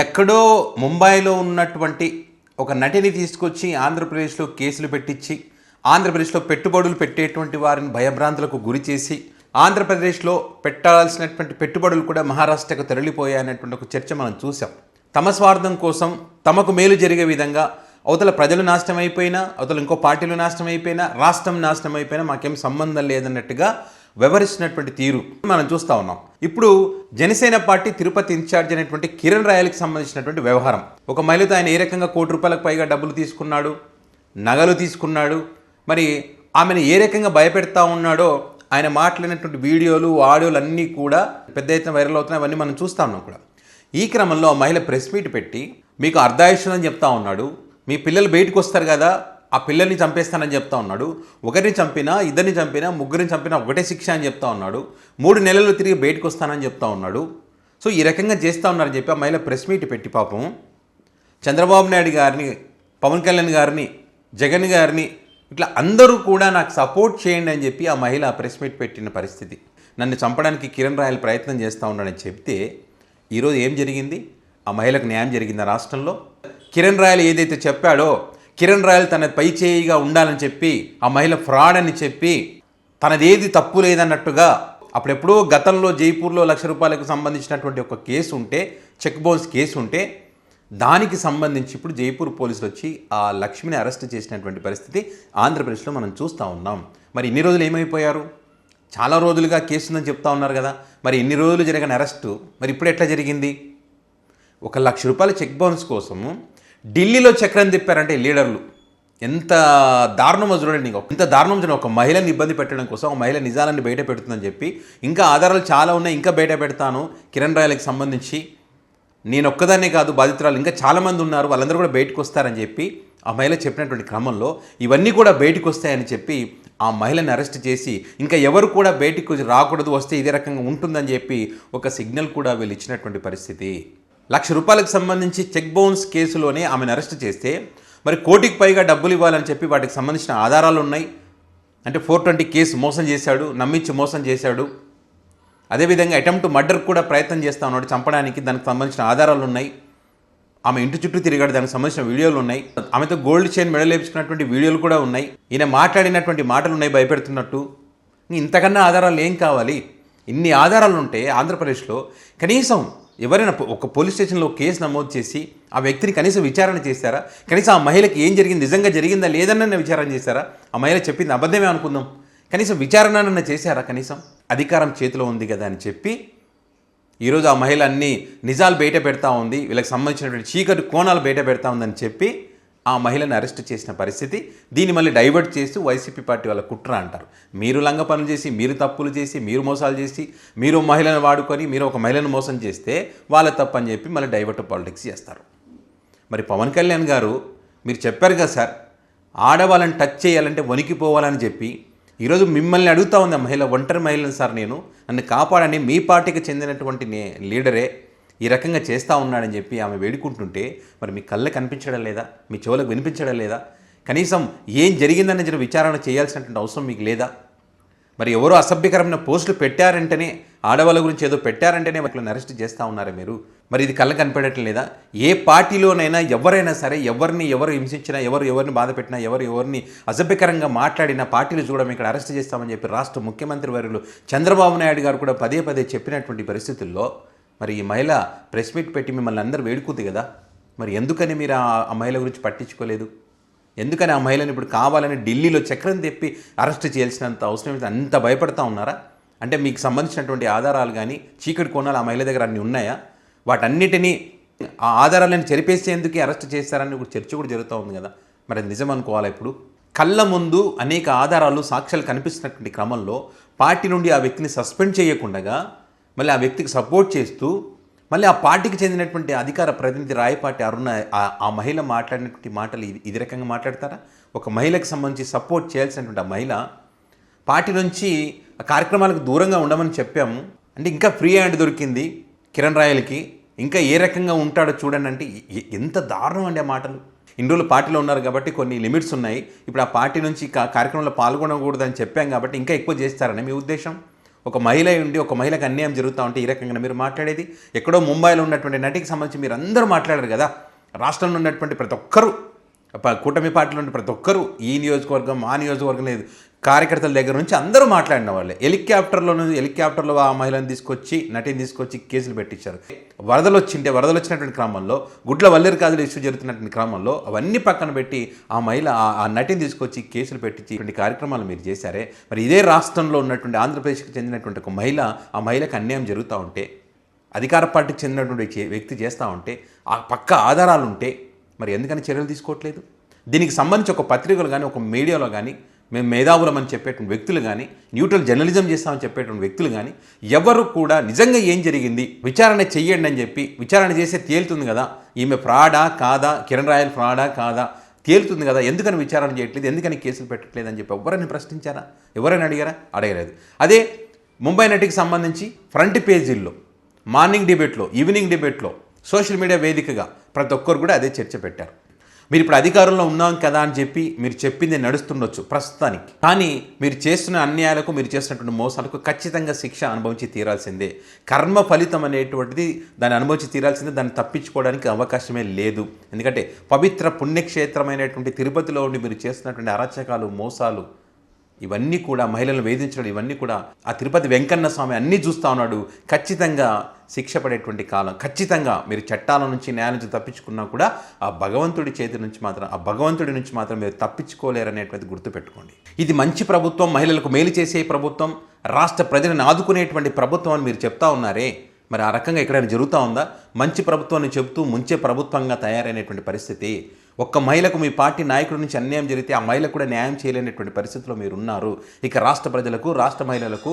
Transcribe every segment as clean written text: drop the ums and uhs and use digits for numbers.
ఎక్కడో ముంబైలో ఉన్నటువంటి ఒక నటిని తీసుకొచ్చి ఆంధ్రప్రదేశ్లో కేసులు పెట్టించి ఆంధ్రప్రదేశ్లో పెట్టుబడులు పెట్టేటువంటి వారిని భయభ్రాంతులకు గురి చేసి ఆంధ్రప్రదేశ్లో పెట్టాల్సినటువంటి పెట్టుబడులు కూడా మహారాష్ట్రకు తరలిపోయాయనేటువంటి ఒక చర్చ మనం చూసాం. తమ స్వార్థం కోసం తమకు మేలు జరిగే విధంగా అవతల ప్రజలు నాశనం అయిపోయినా, అవతల ఇంకో పార్టీలు నాశనం అయిపోయినా, రాష్ట్రం నాశనం అయిపోయినా మాకేం సంబంధం లేదన్నట్టుగా వ్యవహరిస్తున్నటువంటి తీరు మనం చూస్తూ ఉన్నాం. ఇప్పుడు జనసేన పార్టీ తిరుపతి ఇన్ఛార్జ్ అనేటువంటి కిరణ్ రాయల్కి సంబంధించినటువంటి వ్యవహారం, ఒక మహిళతో ఆయన ఏ రకంగా ₹1 పైగా డబ్బులు తీసుకున్నాడు, నగలు తీసుకున్నాడు, మరి ఆమెను ఏ రకంగా భయపెడతా ఉన్నాడో ఆయన మాట్లాడినటువంటి వీడియోలు ఆడియోలు అన్నీ కూడా పెద్ద ఎత్తున వైరల్ అవుతున్నాయి. అవన్నీ మనం చూస్తూ ఉన్నాం కూడా. ఈ క్రమంలో ఆ మహిళ ప్రెస్ మీట్ పెట్టి మీకు అర్ధాయుష్యం అని చెప్తా ఉన్నాడు, మీ పిల్లలు బయటకు వస్తారు కదా, ఆ పిల్లల్ని చంపేస్తానని చెప్తా ఉన్నాడు, ఒకరిని చంపినా, ఇద్దరిని చంపినా, ముగ్గురిని చంపినా ఒకటే శిక్ష అని చెప్తా ఉన్నాడు, 3 నెలలు తిరిగి బయటకు వస్తానని చెప్తా ఉన్నాడు. సో ఈ రకంగా చేస్తూ ఉన్నారని చెప్పి ఆ మహిళ ప్రెస్ మీట్ పెట్టి పాపం చంద్రబాబు నాయుడు గారిని, పవన్ కళ్యాణ్ గారిని, జగన్ గారిని ఇట్లా అందరూ కూడా నాకు సపోర్ట్ చేయండి అని చెప్పి ఆ మహిళ ప్రెస్ మీట్ పెట్టిన పరిస్థితి. నన్ను చంపడానికి కిరణ్ రాయల్ ప్రయత్నం చేస్తూ ఉన్నాడని చెప్తే ఈరోజు ఏం జరిగింది? ఆ మహిళకు న్యాయం జరిగిందా రాష్ట్రంలో? కిరణ్ రాయల్ ఏదైతే చెప్పాడో, కిరణ్ రాయల్ తన పై చేయిగా ఉండాలని చెప్పి ఆ మహిళ ఫ్రాడ్ అని చెప్పి తనదేది తప్పు లేదన్నట్టుగా అప్పుడెప్పుడో గతంలో జైపూర్లో ₹1,00,000 సంబంధించినటువంటి ఒక కేసు ఉంటే, చెక్ బౌన్స్ కేసు ఉంటే దానికి సంబంధించి ఇప్పుడు జైపూర్ పోలీసులు వచ్చి ఆ లక్ష్మిని అరెస్ట్ చేసినటువంటి పరిస్థితి ఆంధ్రప్రదేశ్లో మనం చూస్తూ ఉన్నాం. మరి ఇన్ని రోజులు ఏమైపోయారు? చాలా రోజులుగా కేసు ఉందని చెప్తా ఉన్నారు కదా, మరి ఎన్ని రోజులు జరిగిన అరెస్టు మరి ఇప్పుడు ఎట్లా జరిగింది? ₹1,00,000 చెక్ బౌన్స్ కోసము ఢిల్లీలో చక్రం తిప్పారంటే లీడర్లు. ఎంత దారుణమో చూడండి. ఇంత దారుణం చూడండి. ఒక మహిళని ఇబ్బంది పెట్టడం కోసం ఒక మహిళ నిజాలన్నీ బయట పెడుతుందని చెప్పి, ఇంకా ఆధారాలు చాలా ఉన్నాయి, ఇంకా బయట పెడతాను కిరణ్ రాయల్కి సంబంధించి, నేను ఒక్కదాన్నే కాదు బాధితురాలు, ఇంకా చాలామంది ఉన్నారు, వాళ్ళందరూ కూడా బయటకు వస్తారని చెప్పి ఆ మహిళ చెప్పినటువంటి క్రమంలో ఇవన్నీ కూడా బయటకు వస్తాయని చెప్పి ఆ మహిళని అరెస్ట్ చేసి ఇంకా ఎవరు కూడా బయటకు రాకూడదు, వస్తే ఇదే రకంగా ఉంటుందని చెప్పి ఒక సిగ్నల్ కూడా వీళ్ళు ఇచ్చినటువంటి పరిస్థితి. ₹1,00,000 సంబంధించి చెక్ బౌన్స్ కేసులోనే ఆమెను అరెస్ట్ చేస్తే మరి ₹1,00,000 పైగా డబ్బులు ఇవ్వాలని చెప్పి వాటికి సంబంధించిన ఆధారాలు ఉన్నాయి. అంటే 420 కేసు మోసం చేశాడు, నమ్మించి మోసం చేశాడు. అదేవిధంగా అటెంప్ట్ మర్డర్ కూడా ప్రయత్నం చేస్తూ ఉన్నాడు చంపడానికి, దానికి సంబంధించిన ఆధారాలు ఉన్నాయి. ఆమె ఇంటి చుట్టూ తిరిగాడు, దానికి సంబంధించిన వీడియోలు ఉన్నాయి. ఆమెతో గోల్డ్ చైన్ మెడల్ వేపించుకున్నటువంటి వీడియోలు కూడా ఉన్నాయి. ఈయన మాట్లాడినటువంటి మాటలు ఉన్నాయి భయపెడుతున్నట్టు. ఇంతకన్నా ఆధారాలు ఏం కావాలి? ఇన్ని ఆధారాలు ఉంటే ఆంధ్రప్రదేశ్లో కనీసం ఎవరైనా ఒక పోలీస్ స్టేషన్లో కేసు నమోదు చేసి ఆ వ్యక్తిని కనీసం విచారణ చేశారా? కనీసం ఆ మహిళకి ఏం జరిగింది, నిజంగా జరిగిందా లేదన్న విచారణ చేశారా? ఆ మహిళ చెప్పింది అబద్ధమే అనుకుందాం, కనీసం విచారణనన్నా చేశారా? కనీసం అధికారం చేతిలో ఉంది కదా అని చెప్పి ఈరోజు ఆ మహిళ అన్ని నిజాలు బయట పెడతా ఉంది, వీళ్ళకి సంబంధించినటువంటి చీకటి కోణాలు బయట పెడతా ఉందని చెప్పి ఆ మహిళను అరెస్ట్ చేసిన పరిస్థితి. దీన్ని మళ్ళీ డైవర్ట్ చేస్తూ వైసీపీ పార్టీ వాళ్ళ కుట్ర అంటారు. మీరు లంగ పనులు చేసి, మీరు తప్పులు చేసి, మీరు మోసాలు చేసి, మీరు మహిళను వాడుకొని మీరు ఒక మహిళను మోసం చేస్తే వాళ్ళ తప్పు అని చెప్పి మళ్ళీ డైవర్ట్ పాలిటిక్స్ చేస్తారు. మరి పవన్ కళ్యాణ్ గారు మీరు చెప్పారు కదా సార్, ఆడవాళ్ళని టచ్ చేయాలంటే వణికిపోవాలని చెప్పి ఈరోజు మిమ్మల్ని అడుగుతా ఉంది ఆ మహిళ, ఒంటరి మహిళను సార్, నన్ను కాపాడని మీ పార్టీకి చెందినటువంటి లీడరే ఈ రకంగా చేస్తూ ఉన్నాడని చెప్పి ఆమె వేడుకుంటుంటే మరి మీ కళ్ళకి కనిపించడం లేదా? మీ చెవులకు వినిపించడం లేదా? కనీసం ఏం జరిగిందని విచారణ చేయాల్సినటువంటి అవసరం మీకు లేదా? మరి ఎవరో అసభ్యకరమైన పోస్టులు పెట్టారంటేనే, ఆడవాళ్ళ గురించి ఏదో పెట్టారంటేనే వాళ్ళని అరెస్ట్ చేస్తూ ఉన్నారా మీరు? మరి ఇది కళ్ళకి కనిపెట్టడం లేదా? ఏ పార్టీలోనైనా ఎవరైనా సరే ఎవరు హింసించినా, ఎవరిని బాధ పెట్టినా, ఎవరిని అసభ్యకరంగా మాట్లాడినా పార్టీలు చూడడం ఇక్కడ అరెస్ట్ చేస్తామని చెప్పి రాష్ట్ర ముఖ్యమంత్రి వర్యులు చంద్రబాబు నాయుడు గారు కూడా పదే చెప్పినటువంటి పరిస్థితుల్లో మరి ఈ మహిళ ప్రెస్ మీట్ పెట్టి మిమ్మల్ని అందరూ వేడుకుంది కదా, మరి ఎందుకని మీరు ఆ మహిళ గురించి పట్టించుకోలేదు? ఎందుకని ఆ మహిళను ఇప్పుడు కావాలని ఢిల్లీలో చక్రం తెప్పి అరెస్ట్ చేయాల్సినంత అవసరం అంత భయపడతా ఉన్నారా? అంటే మీకు సంబంధించినటువంటి ఆధారాలు కానీ చీకటి కోణాలు ఆ మహిళ దగ్గర అన్నీ ఉన్నాయా? వాటన్నిటినీ ఆ ఆధారాలను చెరిపేసేందుకు అరెస్ట్ చేస్తారని ఇప్పుడు చర్చ కూడా జరుగుతూ ఉంది కదా, మరి అది నిజం అనుకోవాలా? ఇప్పుడు కళ్ళ ముందు అనేక ఆధారాలు, సాక్ష్యాలు కనిపిస్తున్నటువంటి క్రమంలో పార్టీ నుండి ఆ వ్యక్తిని సస్పెండ్ చేయకుండా మళ్ళీ ఆ వ్యక్తికి సపోర్ట్ చేస్తూ మళ్ళీ ఆ పార్టీకి చెందినటువంటి అధికార ప్రతినిధి రాయపాటి అరుణ ఆ మహిళ మాట్లాడినటువంటి మాటలు ఇది రకంగా మాట్లాడతారా? ఒక మహిళకు సంబంధించి సపోర్ట్ చేయాల్సినటువంటి ఆ మహిళ పార్టీ నుంచి ఆ కార్యక్రమాలకు దూరంగా ఉండమని చెప్పాము అంటే ఇంకా ఫ్రీ హ్యాండ్ దొరికింది కిరణ్ రాయల్కి, ఇంకా ఏ రకంగా ఉంటాడో చూడండి అంటే ఎంత దారుణం అండి ఆ మాటలు. ఇన్ని రోజులు పార్టీలో ఉన్నారు కాబట్టి కొన్ని లిమిట్స్ ఉన్నాయి, ఇప్పుడు ఆ పార్టీ నుంచి కార్యక్రమంలో పాల్గొనకూడదని చెప్పాం కాబట్టి ఇంకా ఎక్కువ చేస్తారని మీ ఉద్దేశం? ఒక మహిళ ఉండి ఒక మహిళకు అన్యాయం జరుగుతూ ఉంటే ఈ రకంగా మీరు మాట్లాడేది? ఎక్కడో ముంబైలో ఉన్నటువంటి నటికి సంబంధించి మీరు అందరూ మాట్లాడారు కదా. రాష్ట్రంలో ఉన్నటువంటి ప్రతి ఒక్కరూ, కూటమి పార్టీలో ఉన్న ప్రతి ఒక్కరూ, ఈ నియోజకవర్గం ఆ నియోజకవర్గం లేదు, కార్యకర్తల దగ్గర నుంచి అందరూ మాట్లాడిన వాళ్ళే. హెలికాప్టర్లో ఆ మహిళను తీసుకొచ్చి, నటిని తీసుకొచ్చి కేసులు పెట్టించారు. వరదలు వచ్చినటువంటి క్రమంలో, గుడ్ల వల్లేరు కాదులు ఇష్యూ జరుగుతున్నటువంటి క్రమంలో అవన్నీ పక్కన పెట్టి ఆ నటిని తీసుకొచ్చి కేసులు పెట్టించి ఇటువంటి కార్యక్రమాలు మీరు చేశారే. మరి ఇదే రాష్ట్రంలో ఉన్నటువంటి ఆంధ్రప్రదేశ్కి చెందినటువంటి ఒక మహిళ, ఆ మహిళకు అన్యాయం జరుగుతూ ఉంటే, అధికార పార్టీకి చెందినటువంటి వ్యక్తి చేస్తూ ఉంటే, ఆ పక్క ఆధారాలు ఉంటే మరి ఎందుకని చర్యలు తీసుకోవట్లేదు? దీనికి సంబంధించి ఒక పత్రికలు కానీ, ఒక మీడియాలో కానీ, మేము మేధావులం అని చెప్పేటువంటి వ్యక్తులు కానీ, న్యూట్రల్ జర్నలిజం చేస్తామని చెప్పేటువంటి వ్యక్తులు కానీ ఎవరు కూడా నిజంగా ఏం జరిగింది విచారణ చెయ్యండి అని చెప్పి, విచారణ చేస్తే తేలుతుంది కదా ఈమె ఫ్రాడా కాదా, కిరణ్ రాయల్ ఫ్రాడా కాదా తేలుతుంది కదా, ఎందుకని విచారణ చేయట్లేదు, ఎందుకని కేసులు పెట్టట్లేదు అని చెప్పి ఎవరైనా ప్రశ్నించారా? ఎవరైనా అడిగారా? అడగలేదు. అదే ముంబై నటికి సంబంధించి ఫ్రంట్ పేజీల్లో, మార్నింగ్ డిబేట్లో, ఈవినింగ్ డిబేట్లో, సోషల్ మీడియా వేదికగా ప్రతి ఒక్కరు కూడా అదే చర్చ పెట్టారు. మీరు ఇప్పుడు అధికారంలో ఉన్నాం కదా అని చెప్పి మీరు చెప్పింది నడుస్తుండొచ్చు ప్రస్తుతానికి, కానీ మీరు చేస్తున్న అన్యాయాలకు, మీరు చేస్తున్నటువంటి మోసాలకు ఖచ్చితంగా శిక్ష అనుభవించి తీరాల్సిందే. కర్మ ఫలితం అనేటువంటిది దాన్ని అనుభవించి తీరాల్సిందే, దాన్ని తప్పించుకోవడానికి అవకాశమే లేదు. ఎందుకంటే పవిత్ర పుణ్యక్షేత్రమైనటువంటి తిరుపతిలో ఉండి మీరు చేస్తున్నటువంటి అరాచకాలు, మోసాలు, ఇవన్నీ కూడా మహిళలను వేధించడం, ఇవన్నీ కూడా ఆ తిరుపతి వెంకన్న స్వామి అన్నీ చూస్తూ ఉన్నాడు. ఖచ్చితంగా శిక్ష పడేటువంటి కాలం, ఖచ్చితంగా మీరు చట్టాల నుంచి, న్యాయాల నుంచి తప్పించుకున్నా కూడా ఆ భగవంతుడి నుంచి మాత్రం మీరు తప్పించుకోలేరనేటువంటి గుర్తుపెట్టుకోండి. ఇది మంచి ప్రభుత్వం, మహిళలకు మేలు చేసే ప్రభుత్వం, రాష్ట్ర ప్రజలను ఆదుకునేటువంటి ప్రభుత్వం అని మీరు చెప్తా ఉన్నారే. మరి ఆ రకంగా ఎక్కడైనా జరుగుతూ ఉందా? మంచి ప్రభుత్వాన్ని చెబుతూ ముంచే ప్రభుత్వంగా తయారైనటువంటి పరిస్థితి. ఒక్క మహిళకు మీ పార్టీ నాయకుడి నుంచి అన్యాయం జరిగితే ఆ మహిళకు కూడా న్యాయం చేయలేనటువంటి పరిస్థితిలో మీరు ఉన్నారు. ఇక రాష్ట్ర ప్రజలకు, రాష్ట్ర మహిళలకు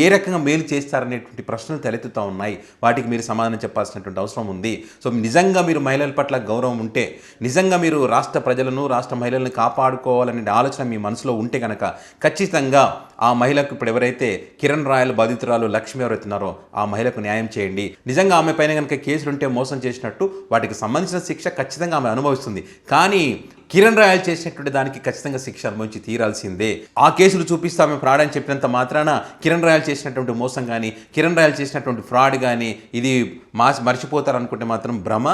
ఏ రకంగా మేలు చేస్తారనేటువంటి ప్రశ్నలు తలెత్తుతూ ఉన్నాయి. వాటికి మీరు సమాధానం చెప్పాల్సినటువంటి అవసరం ఉంది. సో నిజంగా మీరు మహిళల పట్ల గౌరవం ఉంటే, నిజంగా మీరు రాష్ట్ర ప్రజలను, రాష్ట్ర మహిళలను కాపాడుకోవాలనే ఆలోచన మీ మనసులో ఉంటే కనుక ఖచ్చితంగా ఆ మహిళకు, ఇప్పుడు ఎవరైతే కిరణ్ రాయల్ బాధితురాలు లక్ష్మి ఎవరైతున్నారో ఆ మహిళకు న్యాయం చేయండి. నిజంగా ఆమె పైన కనుక కేసులుంటే మోసం చేసినట్టు వాటికి సంబంధించిన శిక్ష ఖచ్చితంగా ఆమె అనుభవిస్తుంది. కానీ కిరణ్ రాయల్ చేసినటువంటి దానికి ఖచ్చితంగా శిక్ష అనుభవించి తీరాల్సిందే. ఆ కేసులు చూపిస్తే ఆమె ఫ్రాడ్ అని చెప్పినంత మాత్రాన కిరణ్ రాయల్ చేసినటువంటి మోసం కానీ, కిరణ్ రాయల్ చేసినటువంటి ఫ్రాడ్ కానీ ఇది మర్చిపోతారు అనుకుంటే మాత్రం భ్రమ.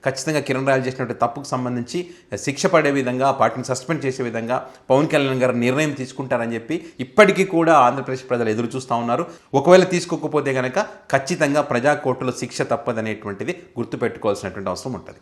ఖచ్చితంగా కిరణ్ రాయల్ చేసినటువంటి తప్పుకు సంబంధించి శిక్ష పడే విధంగా, పార్టీని సస్పెండ్ చేసే విధంగా పవన్ కళ్యాణ్ గారు నిర్ణయం తీసుకుంటారని చెప్పి ఇప్పటికీ కూడా ఆంధ్రప్రదేశ్ ప్రజలు ఎదురు చూస్తూ ఉన్నారు. ఒకవేళ తీసుకోకపోతే కనుక ఖచ్చితంగా ప్రజా కోర్టులో శిక్ష తప్పదనేటువంటిది గుర్తుపెట్టుకోవాల్సినటువంటి అవసరం ఉంటుంది.